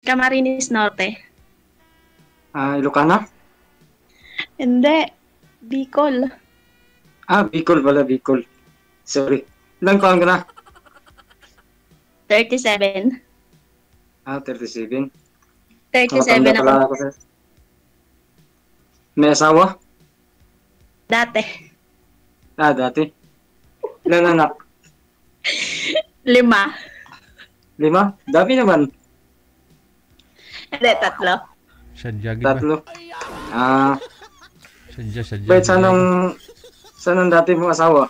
Camarines Norte. Ilocana? Hindi. Bicol. Bicol pala, Bicol. Sorry. Ilang taon ka na? 37. 37. 37 Matanda ako. pala ako. May asawa? Dati. Dati. Ilang anak? 5. 5? Dami naman. Hindi, 3. Sadya gid ba? 3. Sadya. Wait, saan ang dati mong asawa?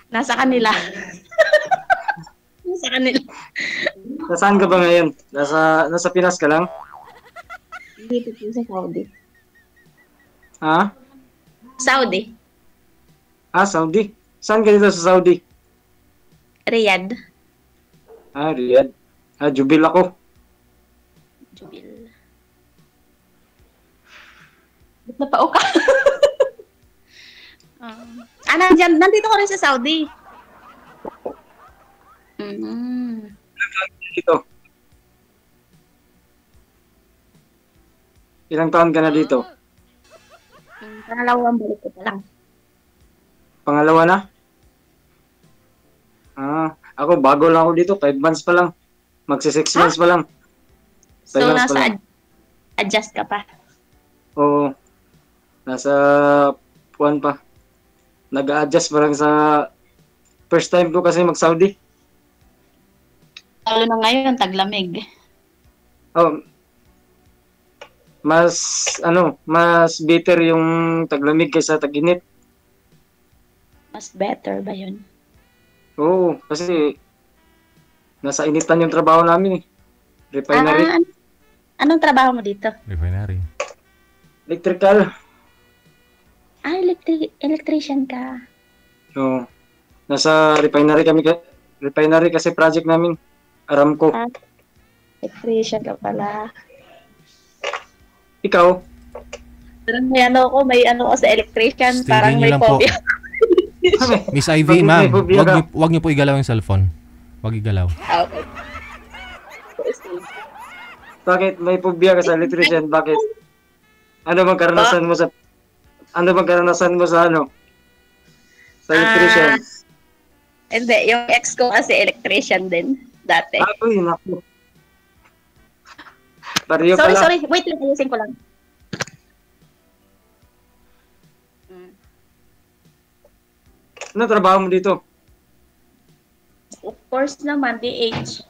Nasa kanila. Nasa kanila. Nasaan ka ba ngayon? Nasa Pinas ka lang? Dito po sa Saudi. Saudi. Saudi. Saan ka dito sa Saudi? Riyadh. Riyadh. Jubil ako. Jubil. Ba't napao ka? Nandito ko rin sa Saudi. Dito. Ilang taon ka na dito? Pangalawang balik ko pa lang. Pangalawa na? Ako bago lang ako dito. 5 months pa lang. Magsi 6 months pa lang. So, 5 months pa nasa lang. adjust ka pa. Oo. Nasa puwan pa. Nag-a-adjust parang sa first time ko kasi mag-Saudi. Lalo na ngayon, taglamig. Mas bitter yung taglamig kaysa tag-init. Mas better ba yun? Oo, kasi nasa initan yung trabaho namin eh. Refinery. Anong trabaho mo dito? Refinery. Electrical. Electrician ka. Oo. Nasa refinery kami. Refinery kasi project namin. Aramco. Electrician ka pala. Ikaw? Parang may ano ko sa electrician. Steady parang niyo may lang po. phobia. Miss Ivy, Bakit ma'am, may phobia ka? wag niyo po igalaw yung cellphone. Wag igalaw. Okay. Bakit may phobia ka sa electrician? Bakit? Ano bang karanasan mo sa sa electrician? Hindi, yung ex ko kasi electrician din dati. Uy, naku. Pareho pala. Sorry. Wait lang, ayusin ko lang. Ano trabaho mo dito? Of course naman, DH.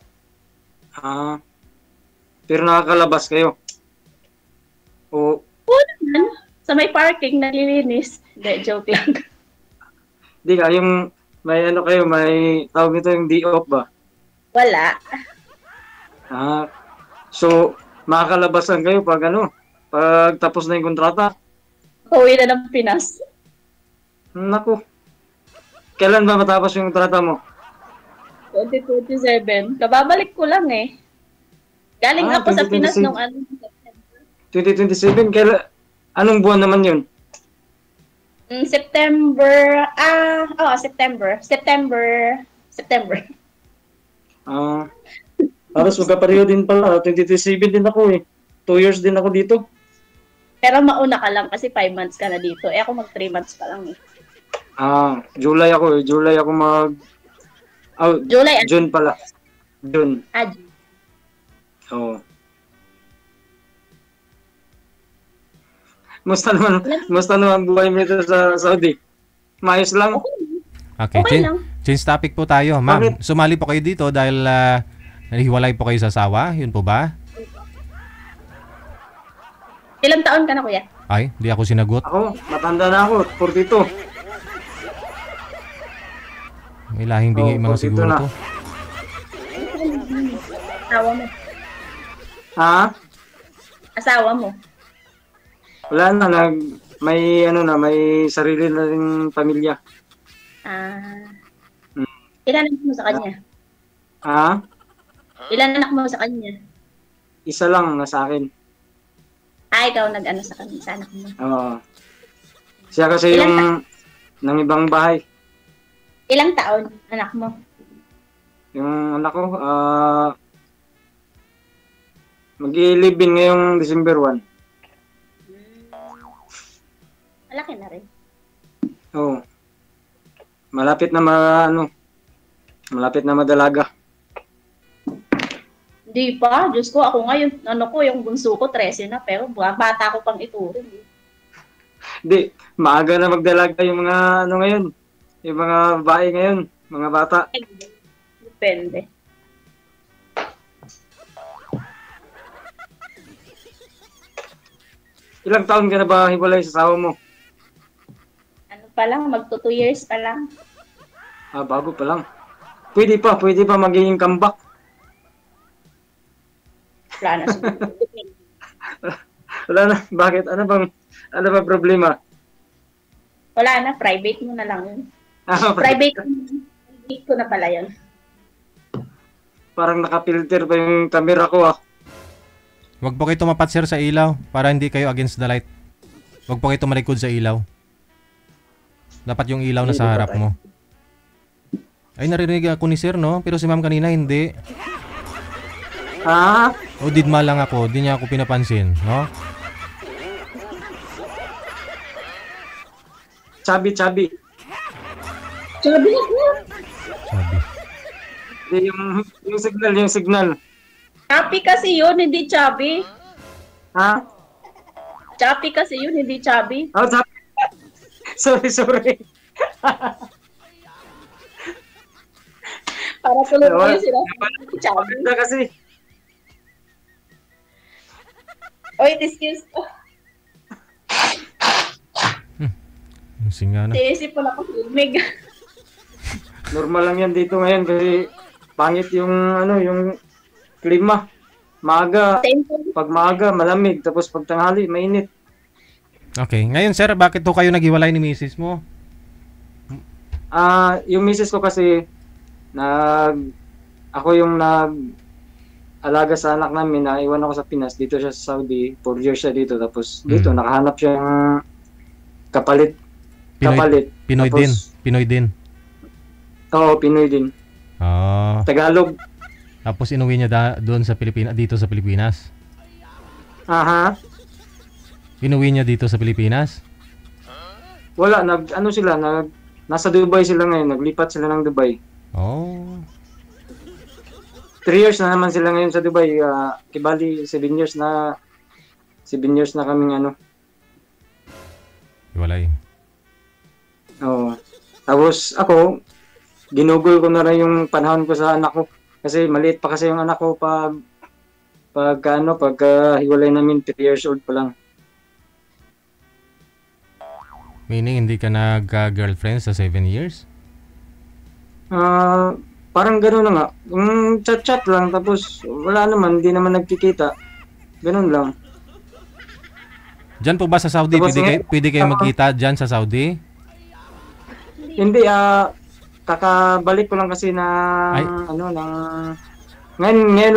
Pero nakakalabas kayo. Oo. Sa may parking, nalilinis. Hindi, joke lang. Di ka, yung may tawag nito yung D-off ba? Wala. So, makakalabasan kayo pag tapos na yung kontrata. Uwi na ng Pinas. Naku. Kailan ba matapos yung kontrata mo? 2027. Kababalik ko lang eh. Galing ako sa Pinas 2026. nung 2027? Anong buwan naman yun? September. September. Halos magkapareho din pala. 2027 din ako eh. 2 years din ako dito. Pero mauna ka lang kasi 5 months ka na dito. Eh ako mag 3 months pa lang eh. July ako eh. July ako July. June pala. June. Oo. Musta naman buhay mo ito sa Saudi? Maayos lang? Okay, lang. change topic po tayo. Ma'am, sumali po kayo dito dahil nahiwalay po kayo sa asawa. Yun po ba? Ilang taon ka na, kuya? Ay, di ako sinagot. Ako, matanda na ako. 42. May lahing bingi mga 42 siguro na. to. Asawa mo. Asawa mo. Wala na, may sarili na rin pamilya. Ilan anak mo sa kanya? Ilan anak mo sa kanya? Isa lang na sa akin. Ikaw nag-ano sa kanya, sa anak mo. Oo. Siya kasi yung ng ibang bahay. Ilang taon anak mo? Yung anak ko, Mag-i-live-in ngayong December 1. Malaki na rin. Oo. Malapit na malapit na madalaga. Hindi pa. Diyos ko, ako ngayon, yung bunso ko, 13 na, pero bata ko pang ituring. Hindi, maaga na magdalaga yung mga ngayon. Yung mga babae ngayon, mga bata. Depende. Ilang taon ka na ba hiwalay sa asawa mo? Ano pa lang, magto 2 years pa lang. Bago pa lang. Pwede pa magiging comeback. Wala na siguro. Wala na, bakit? Ano ba problema? Wala na, private mo na lang yun. Private ko na pala yun. Parang nakapilter pa yung camera ko Huwag po kayo tumapat sir sa ilaw para hindi kayo against the light. Huwag po kayo tumalikod sa ilaw. Dapat yung ilaw na sa harap mo. Ay, naririnig ako ni sir, no? Pero si ma'am kanina hindi. O didma lang ako. Di niya ako pinapansin, no? Chubby. Sabi ko. Sabi. Yung signal. Choppy kasi yun, hindi chubby. Ha? Choppy kasi yun, hindi chubby. Oh, sorry. Para tulad ko yung sila. Chubby. Maganda kasi. Oy, excuse ko. Singa na. Siisip ko na ko lumig. Normal lang yan dito ngayon kasi pangit yung yung klima. Pag maaga malamig tapos pag tanghali mainit. Okay. Ngayon sir, bakit to kayo naghiwalay ni misis mo? Yung misis ko kasi ako yung alaga sa anak namin, naiwan ako sa Pinas, dito siya sa Saudi, 4 years siya dito, tapos dito nakahanap siya ng kapalit. Pinoy din. Oo, Pinoy din. Tagalog. Tapos inuwi niya doon sa Pilipinas, dito sa Pilipinas. Aha. Inuwi niya dito sa Pilipinas? Wala, nasa Dubai sila ngayon, naglipat sila ng Dubai. 3 years na naman sila ngayon sa Dubai. Kibali 7 years na kaming Hiwalay. Oo. Tapos ako, ginugol ko na rin yung panahon ko sa anak ko. Kasi maliit pa kasi yung anak ko pagka hiwalay namin 3 years old pa lang. Meaning hindi ka nag-girlfriend sa 7 years? Parang gano'n na nga. Chat-chat lang tapos wala naman, hindi naman nagkikita. Gano'n lang. Diyan po ba sa Saudi? Tapos, Pwede kayo magkita diyan sa Saudi? Hindi, kakabalik ko lang kasi ngayon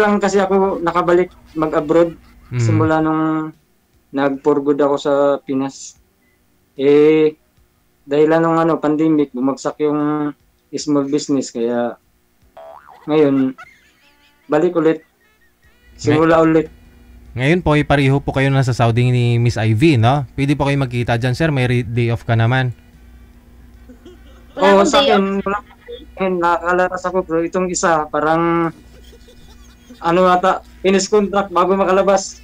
lang kasi ako nakabalik mag-abroad simula nung nag-for good ako sa Pinas. Dahilan ng pandemic, bumagsak yung small business kaya ngayon balik ulit. Simula ulit. Ngayon po, pareho po kayo nasa Saudi ni Miss Ivy, no? Pwede po kayo magkita diyan, sir. May day off ka naman. Oo, sa akin, nakakalaras ako, pero itong isa, parang, finish contract bago makalabas.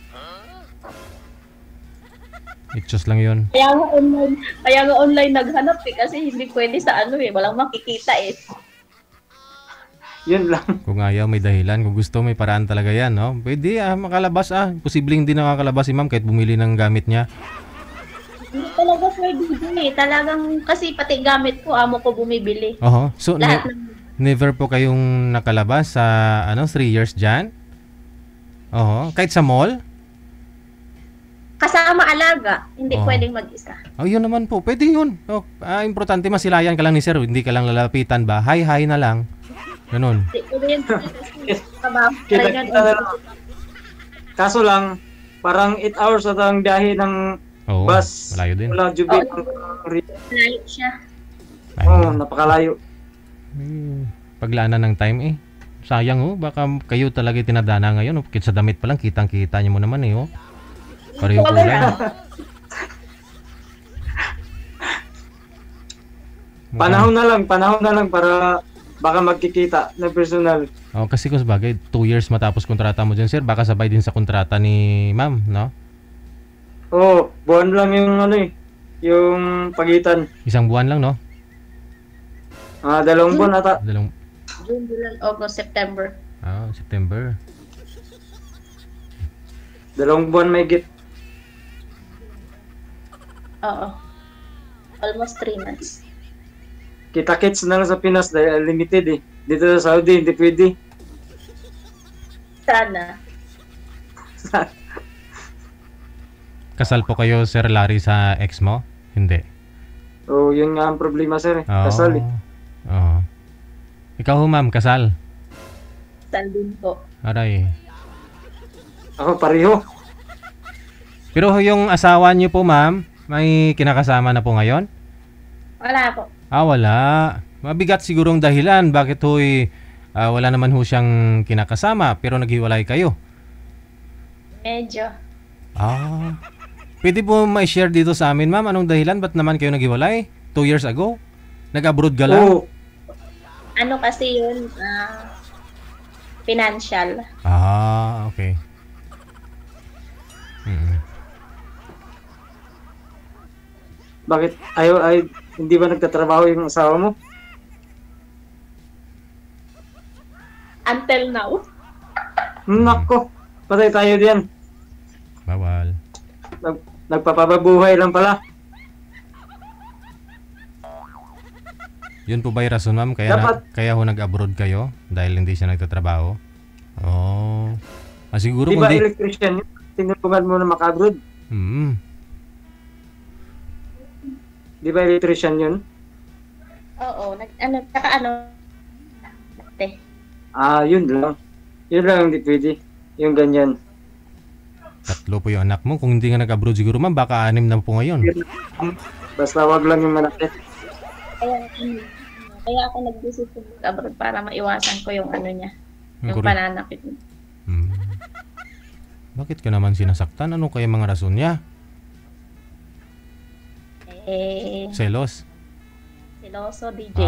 Itchos lang yun. Kaya nga online naghanap kasi hindi pwede sa walang makikita Yun lang. Kung ayaw, may dahilan. Kung gusto, may paraan talaga yan, no? Pwede, makalabas, Posibleng hindi nakakalabas si ma'am kahit bumili ng gamit niya. Hindi talaga pwede talagang kasi pati gamit ko, amo ko bumibili. So, never po kayong nakalabas sa 3 years dyan? Kahit sa mall? Kasama alaga, hindi pwedeng mag-isa. Yun naman po. Pwede yun. Importante masilayan ka lang ni sir. Hindi ka lang lalapitan ba? Hi na lang. Ganun. Kaso lang, parang 8 hours at ang biyahe ng bus. Malayo din. Wala Jubit. Malayo siya. Napakalayo. Paglaanan ng time Sayang oh, baka kayo talaga tinadana ngayon. Oh. Sa damit pa lang, kitang-kita niyo mo naman eh. Oh. Pareho kulay. Panahon na lang para baka magkikita na personal. Oh, kasi kung sabagay, 2 years matapos kontrata mo dyan, sir, baka sabay din sa kontrata ni ma'am, no? Oo, buwan lang yung ano eh, yung pagitan. 1 buwan lang, no? 2 buwan ata. June, July, August, September. September. 2 buwan may git. Oo. Almost 3 months. Kita-kits na lang sa Pinas dahil limited eh. Dito sa Saudi, hindi pwede. Sana. Kasal po kayo, Sir Larry, sa ex mo? Hindi. Oo, yun nga ang problema, sir eh. Kasal eh. Oo. Ikaw ho, ma'am, kasal? Kasal din po. Aray. Ako pareho. Pero yung asawa niyo po, ma'am, may kinakasama na po ngayon? Wala po. Wala. Mabigat sigurong dahilan. Bakit ho'y wala naman ho siyang kinakasama pero naghiwalay kayo? Medyo. Pwede po ma-share dito sa amin, ma'am. Anong dahilan? Ba't naman kayo naghiwalay? 2 years ago? Nag-abroad ka lang? Oo. Ano kasi yun? Financial. Okay. Bakit? Hindi ba nagtatrabaho yung asawa mo? Until now. Nako, patay tayo diyan. Bawal. Nagpapababuhay lang pala. Yun po ba yung rason, ma'am? Kaya ho nag-abroad kayo? Dahil hindi siya nagtatrabaho? Siguro Di ba kung electrician yun? Tinulungan mo na maka-abroad? Di ba electrician yun? Oo. Yun lang. Yun lang hindi pwede. Yung ganyan. 3 po yung anak mo. Kung hindi nga nag-abroad siguro, ma'am, baka 6 na po ngayon. Basta wag lang yung manakit. Kaya ako nag-decision mag-abroad para maiwasan ko yung ano niya. Yung pananakit niya. Bakit ka naman sinasaktan? Ano kaya mga rason niya? Selos? Seloso, DJ.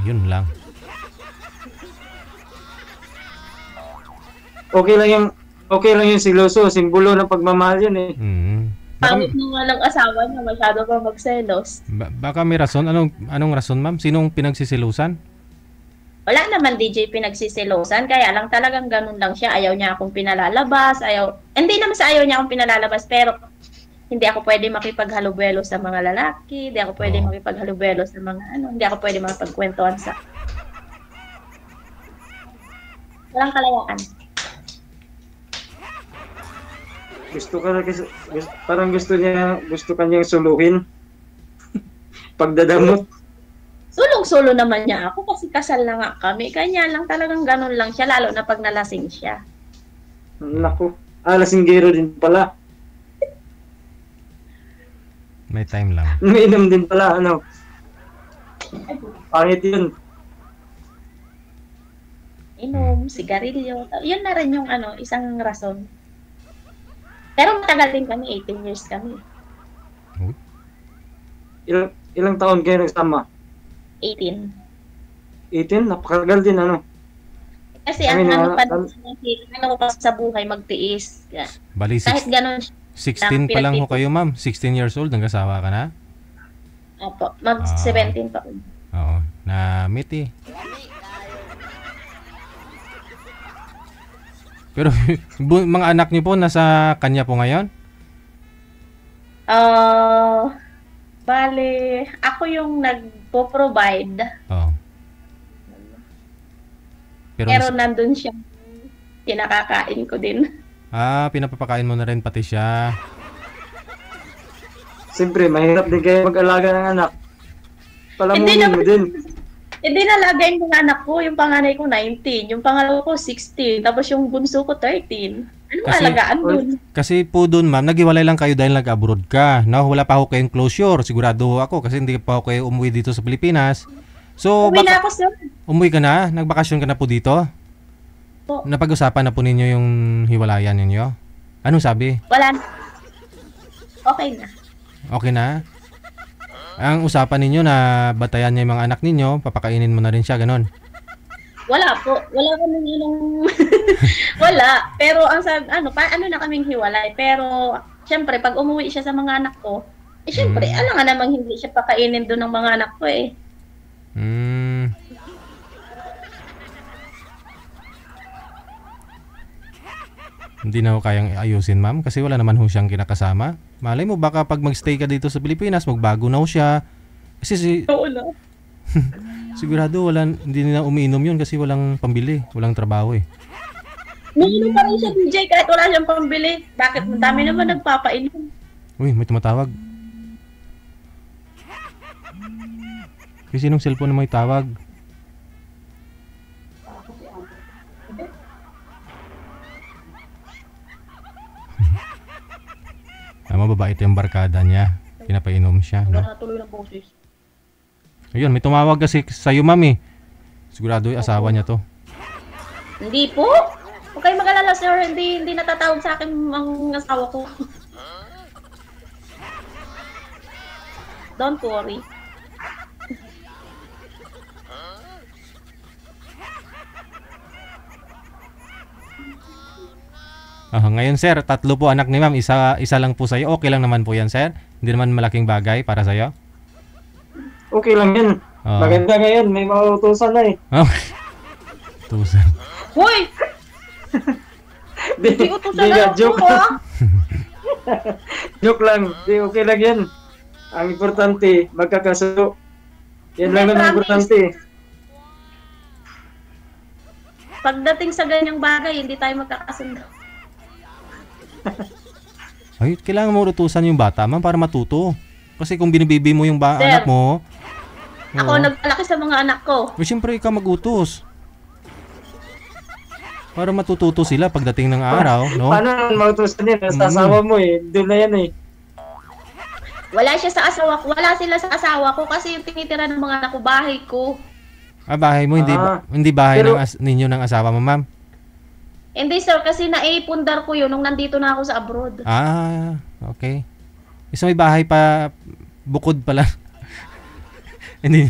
Yun lang. Okay lang yung siloso. Simbolo ng pagmamahal yun eh. Pangit na nga lang asawa niya, masyado pa magselos. Baka may rason. Anong rason, ma'am? Sinong pinagsisilusan? Wala naman DJ pinagsisilosan, kaya lang talagang ganun lang siya. Ayaw niya akong pinalalabas, hindi naman sa ayaw niya akong pinalalabas, pero hindi ako pwede makipaghalubelo sa mga lalaki, hindi ako pwede makipaghalubelo sa mga hindi ako pwede makipagkwentuhan sa... Walang kalayaan. Gusto kanyang suluhin. Pagdadamot. Sulong-sulo naman niya ako kasi kasal na nga kami. Kanya lang talagang ganun lang siya, lalo na pag nalasing siya. Naku, lasinggero din pala. May time lang. Umiinom din pala, Pangit yun. Inom, sigarilyo. Yun na rin yung isang rason. Pero matagal din kami, 18 years kami. Ilang taon kayo nagsama? 18. 18? Napakagal din, Kasi ko pa sa buhay, magtiis. Bali, kahit ganun 16 pa lang ho kayo, ma'am. 16 years old, nag-asawa ka na? Opo, mag-17 pa. Oo, na-meet eh. Pero mga anak niyo po nasa kanya po ngayon? Bale, ako yung nagpo-provide. Pero nandun siya, kinakakain ko din. Pinapapakain mo na rin pati siya. Siyempre, mahirap din kayo mag-alaga ng anak. Palamunin mo din. Hindi nalagayin ko ng anak ko. Yung panganay ko 19, yung pangalawa ko 16, tapos yung bunso ko 13. Ano alagaan dun? Kasi po dun, ma'am, naghiwalay lang kayo dahil nag-abroad ka. No, wala pa ako kayong closure. Sigurado ako kasi hindi pa ako kayo umuwi dito sa Pilipinas. So, umuwi na ako, sir. Umuwi ka na? Nagbakasyon ka na po dito? po. Napag-usapan na po ninyo yung hiwalayan ninyo? Anong sabi? Wala na. Okay na. Okay na? Ang usapan ninyo na batayan niya yung mga anak ninyo, papakainin mo na rin siya, ganon. Wala po. Wala kami inong... Wala. Pero ang sabi, ano na kaming hiwalay. Pero, syempre, pag umuwi siya sa mga anak ko, syempre, alam nga namang hindi siya pakainin doon ng mga anak ko eh. Hindi na ho kayang ayusin, ma'am, kasi wala naman ho siyang kinakasama. Malay mo, baka pag magstay ka dito sa Pilipinas, magbago na ho siya. Kasi Oo na. sigurado hindi na umiinom yun kasi walang pambili, walang trabaho eh. Umiinom pa rin siya, DJ, kahit wala siyang pambili. Bakit? Ang dami naman nagpapainom. Uy, may tumatawag. Kasi sinong cellphone na may tawag? Mababait yung barkada niya. Pinapainom siya, no? Wala natuloy ng boses. Ayun, may tumawag kasi sa'yo, ma'am eh. Sigurado yung asawa niya to. Hindi po. Huwag kayong mag-alala, sir. Hindi natatawag sa akin ang asawa ko. Don't worry. Ngayon, sir, 3 po anak ni ma'am. Isa lang po sa'yo. Okay lang naman po yan, sir? Hindi naman malaking bagay para sa'yo? Okay lang yan. Oo. Maganda ngayon, may mautusan na eh. Tusan. Hoy! Hindi utusan na ako joke. ah. Joke lang. Di, okay lang yan. Ang importante, magkakasundo. Yan lang Hindi, naman promise. importante. Pagdating sa ganyang bagay, hindi tayo magkakasundo. Ay, kailangan mo utusan yung bata, ma'am, para matuto. Kasi kung binibibi mo yung Sir, anak mo... Ako oo. nagpalaki sa mga anak ko. Siyempre, ikaw mag-utos. Para matututo sila pagdating ng araw, no? Paano naman mautusan yan? Sa asawa mo eh. Doon na yan eh. Wala siya sa asawa ko. Wala sila sa asawa ko kasi yung tinitira ng mga anak ko, bahay ko. Bahay mo, hindi bahay pero- ninyo ng asawa mo, ma'am? Hindi sir, kasi naipundar ko yun nung nandito na ako sa abroad. Okay. Isa may bahay pa, bukod pala. Hindi.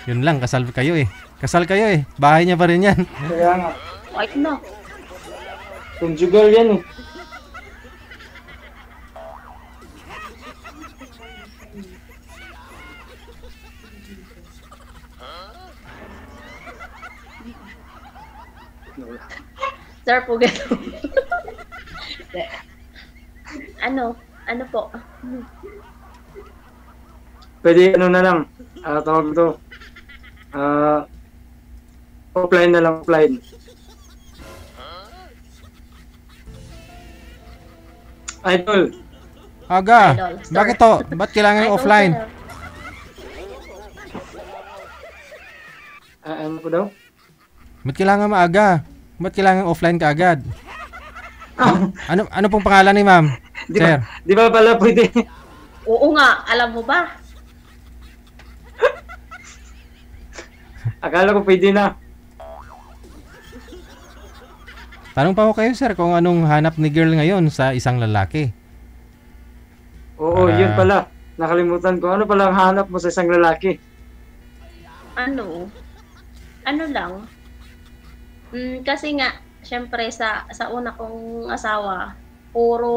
Yun lang, kasal kayo eh. Kasal kayo eh. Bahay niya pa rin yan. Kaya nga. Wait na. Conjugal yan eh. Sir po gano'n. Ano po? Pwede ano na lang. Tawag ito. Offline na lang, offline. Idol. Aga, Idol, sir. bakit to? Ba't kailangan yung Idol, offline? sir. Ano po daw? Ba't kailangan maaga? Ba't kailangan offline ka agad? Ano pong pangalan ni ma'am? Di Sir. ba, di ba pala pwede? Oo nga, alam mo ba? Akala ko pwede na. Tanong pa ko kayo, sir, kung anong hanap ni girl ngayon sa isang lalaki. Oo, yun pala. Nakalimutan ko. Ano pala ang hanap mo sa isang lalaki? Ano lang. Kasi nga, syempre sa una kong asawa, puro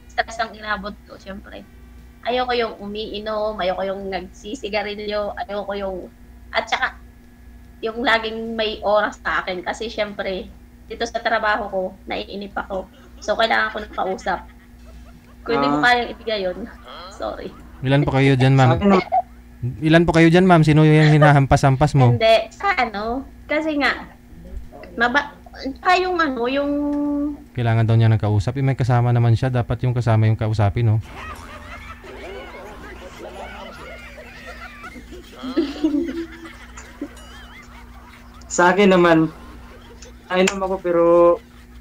stress ang inabot ko, syempre. Ayoko yung umiinom, ayoko yung nagsisigarilyo, ayoko yung, at saka, yung laging may oras sa akin. Kasi syempre, dito sa trabaho ko, naiinip ako. So, kailangan ko ng kausap. Kung hindi mo kayang ibigay yun, sorry. Ilan po kayo dyan, ma'am? Sa akin naman, Ilan po kayo dyan, ma'am? Sino yung hinahampas-hampas mo? Hindi, kasi nga, yung yung Kailangan daw niya ng kausap. May kasama naman siya. Dapat yung kasama yung kausapin, no? sa akin naman, inom ako pero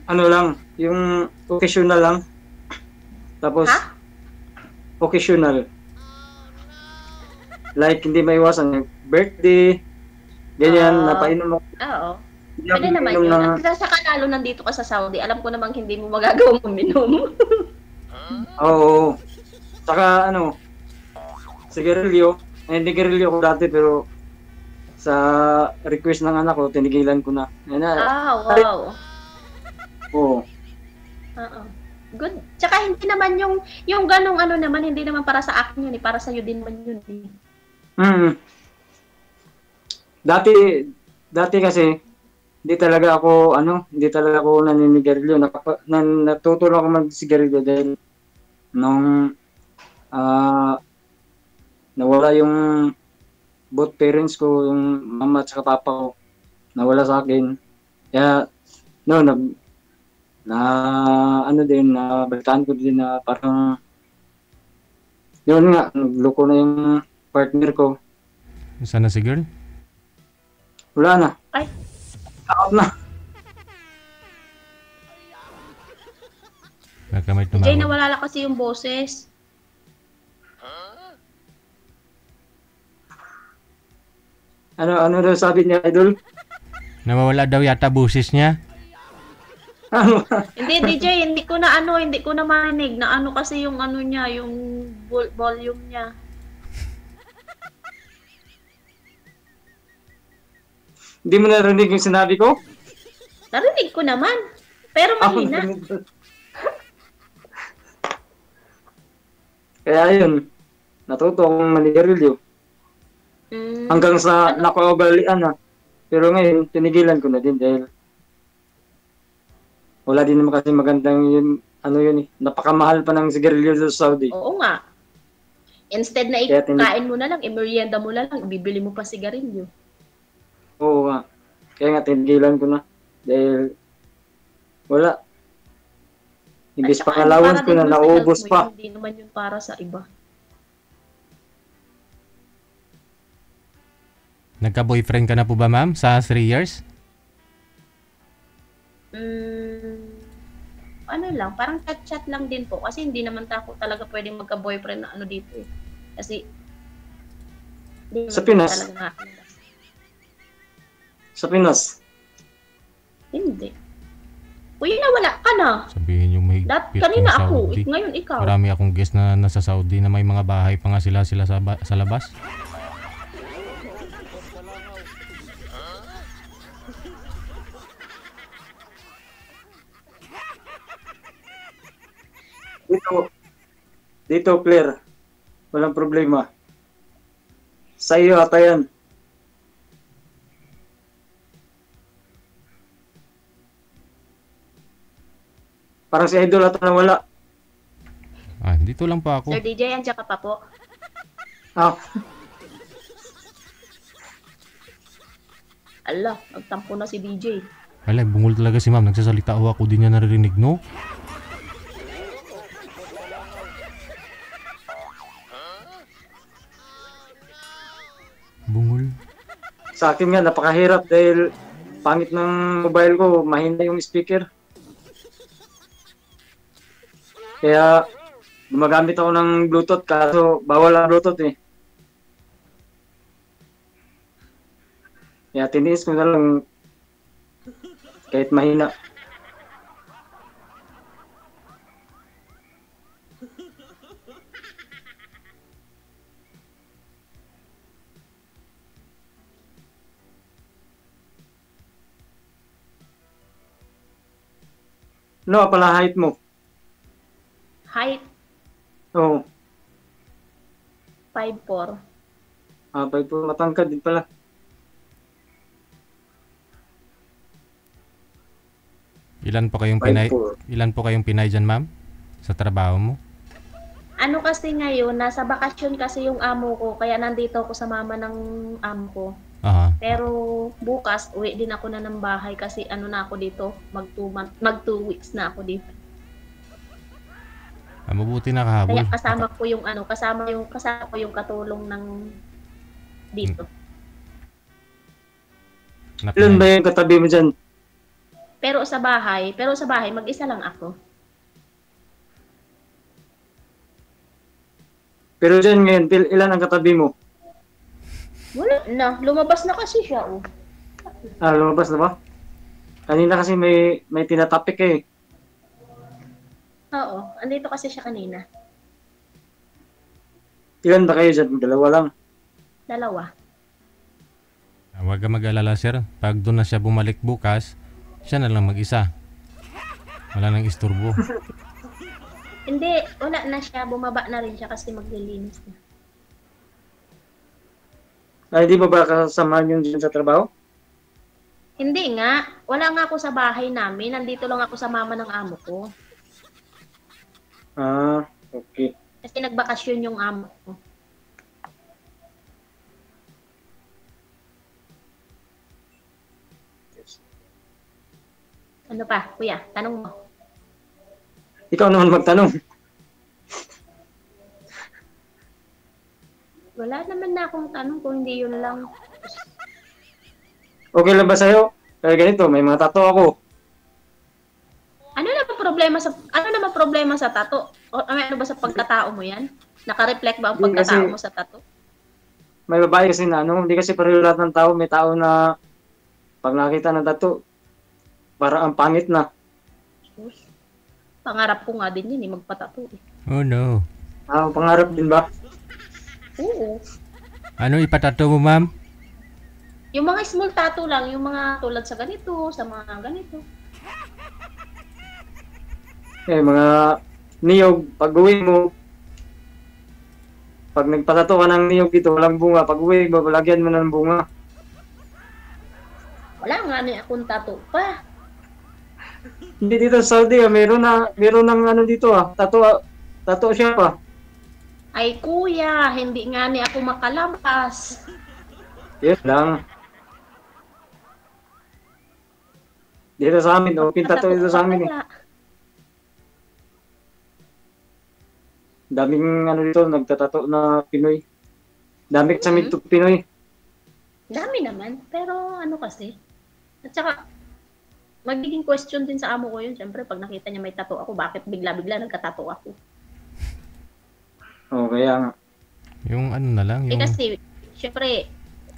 ano lang, yung occasional lang. Tapos, Ha? occasional. Like, hindi maiwasan yung birthday, ganyan, Ah. napainom ako. Oo. Hindi ako Pwede naman uminom yun. ng... At saka lalo nandito ka sa Saudi, alam ko namang hindi mo magagawa uminom. Oo. Saka ano, sigarilyo. Hindi sigarilyo ako dati pero sa request ng anak ko, tinigilan ko na. Yan na. Wow. Oo. Oo. Good. Tsaka hindi naman yung ganong ano naman, hindi naman para sa akin yun eh. Para sa'yo din man yun eh. Dati kasi, hindi talaga ako naninigarilyo. Natutulong ako magsigarilyo dahil nung nawala yung both parents ko, yung mama at saka papa ko, nawala sa akin. Kaya, no, nabalitaan ko din na parang, yun nga, nagloko na yung partner ko. Sana si girl? Wala na. Ay. Out na. Nakamay Jay, tumawag. nawala lang kasi yung boses. Ano daw sabi niya, idol? Nawawala daw yata busis niya. Ano? Hindi, DJ, hindi ko na marinig na ano kasi yung ano niya, yung volume niya. Hindi mo narinig yung sinabi ko? Narinig ko naman, pero mahina. Kaya yun, natuto akong manigarilyo. Hanggang sa nakaugalian na. Pero ngayon, tinigilan ko na din dahil wala din naman kasi magandang yun, napakamahal pa ng sigarilyo sa Saudi. Oo nga. Instead na ikain mo na lang, merienda mo na lang, bibili mo pa sigarilyo. Oo nga. Kaya nga, tinigilan ko na. Dahil wala. Imbis pa allowance ko na, naubos pa. Hindi naman yun para sa iba. Nagka-boyfriend ka na po ba, ma'am, sa 3 years? Ano lang, parang chat-chat lang din po. Kasi hindi naman ako talaga pwedeng magka-boyfriend na ano dito eh. Kasi, sa Pinas? Sa Pinas? Hindi. Uy, nawala ka na. Sabihin yung may Kanina ako, ngayon ikaw. Marami akong guest na nasa Saudi na may mga bahay pa nga sila sa labas. Dito, Claire. Walang problema. Sa iyo ata yan. Parang si Idol ata na wala. Dito lang pa ako. Sir DJ, andyan ka pa po. Ala, nagtampo na si DJ. Alay, bungol talaga si ma'am. Nagsasalita ako di niya naririnig, no? Bungol. Sa akin nga, napakahirap dahil pangit ng mobile ko, mahina yung speaker. Kaya, gumagamit ako ng Bluetooth kaso bawal ang Bluetooth eh. Kaya tiniis ko na lang kahit mahina. No, pala height mo. Height, Oo. 5'4". 5'4", matangkad din pala. Ilan po kayong 5'4". Pinay dyan, ma'am? Sa trabaho mo? Ano kasi ngayon, nasa bakasyon kasi yung amo ko, kaya nandito ako sa mama ng amo ko. Aha. Pero bukas, uwi din ako na ng bahay kasi ano na ako dito, mag 2 weeks na ako dito. Mabuti nakahabol. Kaya kasama ko yung katulong ng dito. Ilan ba yung katabi mo dyan? Pero sa bahay mag-isa lang ako. Pero dyan ngayon, ilan ang katabi mo? Wala na, lumabas na kasi siya oh. Lumabas na ba? Kanina kasi may tinatapik eh. Oo, andito kasi siya kanina. Ilan ba kayo dyan? Dalawa lang. Dalawa. Huwag ka mag-alala, sir. Pag doon na siya bumalik bukas, siya na lang mag-isa. Wala nang isturbo. Hindi, wala na siya. Bumaba na rin siya kasi maglilinis na. Ay, di ba kasamahan yung dyan sa trabaho? Hindi nga. Wala nga ako sa bahay namin. Nandito lang ako sa mama ng amo ko. Ah, okay. Kasi nagbakasyon yung amo ko. Ano pa, kuya? Tanong mo. Ikaw naman magtanong. Wala naman na akong tanong kung hindi yun lang. Okay lang ba sa'yo? Kaya ganito, may mga tato ako. Ano naman problema sa tato? O ano ba sa pagkatao mo yan? Naka-reflect ba ang Hindi, pagkatao kasi- mo sa tato? May babae kasi na ano, hindi kasi pareho lahat ng tao. May tao na pag nakita ng tato, parang ang pangit na. Sus. Pangarap ko nga din yun magpatato eh. Oh no. Ah, pangarap din ba? Oo. Ano ipatato mo, ma'am? Yung mga small tattoo lang, yung mga tulad sa ganito, sa mga ganito. Mga niyog, pag uwi mo, pag nagpatato ka ng niyog dito, walang bunga. Pag uwi mo, lagyan mo ng bunga. Wala nga na akong tattoo pa. Hindi dito sa Saudi, meron ng ano dito tato siya pa. Ay kuya, hindi nga ni ako makalabas. Yun lang. Dito sa amin, open tato dito sa amin eh. Wala. Daming ano dito, nagtatato na Pinoy. Dami sa Pinoy. Dami naman, pero ano kasi. At saka, magiging question din sa amo ko yun. Siyempre, pag nakita niya may tattoo ako, bakit bigla-bigla nagkatattoo ako? Oh, kaya nga. Yung ano na lang, Eh yung... kasi, siyempre,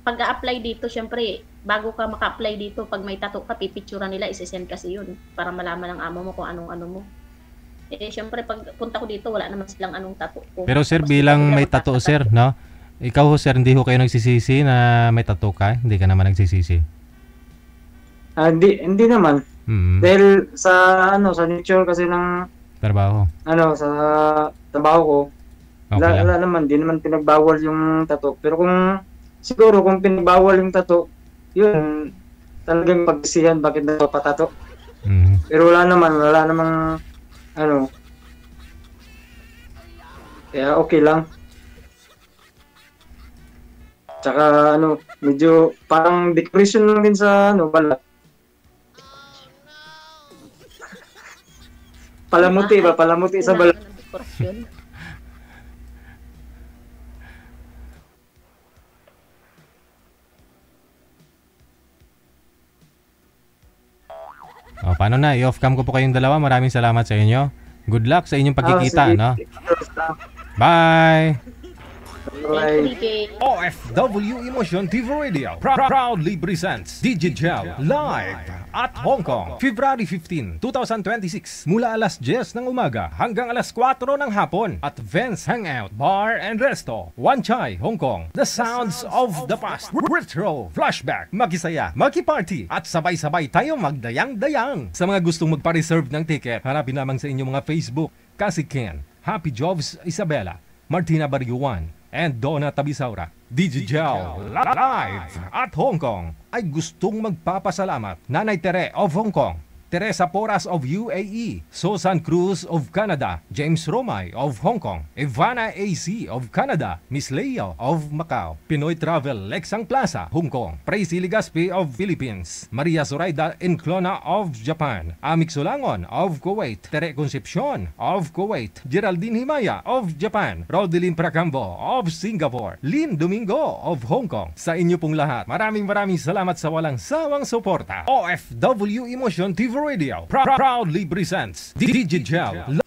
pag a-apply dito, siyempre, bago ka maka-apply dito, pag may tattoo ka, pipicturean nila, isi-send kasi yun para malaman ng amo mo kung anong ano mo. Eh, siyempre, pag punta ko dito, wala naman silang anong tattoo ko. Pero sir, Tapos bilang dito may ako tattoo, tatatato. sir, no? Ikaw ho, sir, hindi ho kayo nagsisisi na may tattoo ka? Hindi ka naman nagsisisi? Hindi naman. Dahil sa nature kasi ng Trabaho. sa trabaho ko, Okay lang. wala naman, di naman pinagbawal yung tato. Pero siguro kung pinagbawal yung tato, yun, talagang pagsisihan bakit nagpapatato. Mhm. Pero wala namang, kaya okay lang. Tsaka, medyo parang decoration lang din sa, balat. Palamuti ba? Palamuti sa balat. Kailangan ng dekorasyon. O, paano na? I-off cam ko po kayong dalawa. Maraming salamat sa inyo. Good luck sa inyong pagkikita, Sige. no? Bye! Thank you, DJ. OFW Emotion TV Radio proudly presents Digigel live at Hong Kong, February 15, 2026 mula alas 10 ng umaga hanggang alas 4 ng hapon at Vance Hangout Bar and Resto, Wan Chai, Hong Kong. The sounds of the past, retro, flashback, makisaya, makiparty at sabay-sabay tayong magdayang-dayang. Sa mga gustong magpa-reserve ng ticket, hanapin lamang sa inyong mga Facebook, Kasi Ken, Happy Jobs Isabela, Martina Bariuan, and Donna Tabisaura. Digigel live at Hong Kong ay gustong magpapasalamat Nanay Tere of Hong Kong, Teresa Porras of UAE, Susan Cruz of Canada, James Romay of Hong Kong, Ivana AC of Canada, Miss Leo of Macau, Pinoy Travel Lexang Plaza, Hong Kong, Praisy Ligaspi of Philippines, Maria Zoraida Enclona of Japan, Amik Sulangon of Kuwait, Tere Concepcion of Kuwait, Geraldine Himaya of Japan, Rodelyn Pracambo of Singapore, Lynn Domingo of Hong Kong. Sa inyo pong lahat, maraming salamat sa walang sawang suporta. OFW Emotion TV Radio proudly presents Digigel.